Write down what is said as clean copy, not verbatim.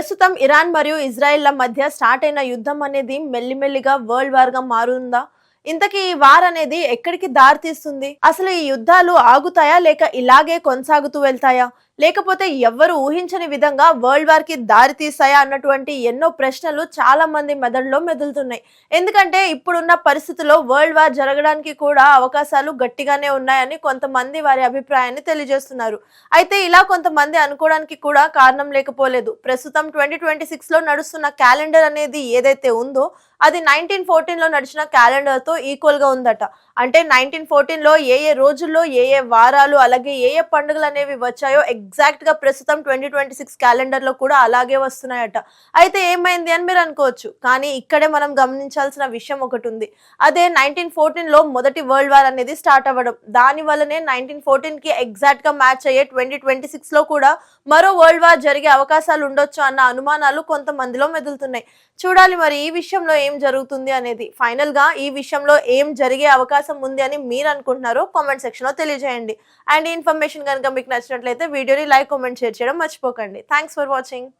ప్రస్తుతం ఇరాన్ మరియు ఇజ్రాయెల్ల మధ్య స్టార్ట్ అయిన యుద్ధం అనేది మెల్లిమెల్లిగా వరల్డ్ వార్ గా మారుందా? ఇంతకీ ఈ వార్ అనేది ఎక్కడికి దారి తీస్తుంది? అసలు ఈ యుద్ధాలు ఆగుతాయా లేక ఇలాగే కొనసాగుతూ వెళ్తాయా? లేకపోతే ఎవ్వరు ఊహించని విధంగా వరల్డ్ వార్ కి దారి తీస్తాయా అన్నటువంటి ఎన్నో ప్రశ్నలు చాలా మంది మెదడులో మెదులుతున్నాయి. ఎందుకంటే ఇప్పుడున్న పరిస్థితుల్లో వరల్డ్ వార్ జరగడానికి కూడా అవకాశాలు గట్టిగానే ఉన్నాయని కొంతమంది వారి అభిప్రాయాన్ని తెలియజేస్తున్నారు. అయితే ఇలా కొంతమంది అనుకోవడానికి కూడా కారణం లేకపోలేదు. ప్రస్తుతం 2026 లో నడుస్తున్న క్యాలెండర్ అనేది ఏదైతే ఉందో అది 1914 లో నడిచిన క్యాలెండర్ తో ఈక్వల్ గా ఉందట. అంటే 1914 లో ఏ రోజుల్లో ఏ వారాలు అలాగే ఏ పండుగలు అనేవి వచ్చాయో ఎగ్జాక్ట్ గా ప్రస్తుతం 2026 క్యాలెండర్ లో కూడా అలాగే వస్తున్నాయట. అయితే ఏమైంది అని మీరు అనుకోవచ్చు. కానీ ఇక్కడే మనం గమనించాల్సిన విషయం ఒకటి ఉంది. అదే 1914 లో మొదటి వరల్డ్ వార్ అనేది స్టార్ట్ అవ్వడం. దాని వల్లనే 1914 కి ఎగ్జాక్ట్ గా మ్యాచ్ అయ్యే 2026 లో కూడా మరో వరల్డ్ వార్ జరిగే అవకాశాలు ఉండొచ్చు అన్న అనుమానాలు కొంతమందిలో మెదులుతున్నాయి. చూడాలి మరి ఈ విషయంలో ఏం జరుగుతుంది అనేది. ఫైనల్ గా ఈ విషయంలో ఏం జరిగే అవకాశం ఉంది అని మీరు అనుకుంటున్నారో కామెంట్ సెక్షన్ లో తెలియజేయండి. అండ్ ఈ ఇన్ఫర్మేషన్ కనుక మీకు నచ్చినట్లయితే వీడియోని లైక్, కామెంట్, షేర్ చేయడం మర్చిపోకండి. Thanks for watching.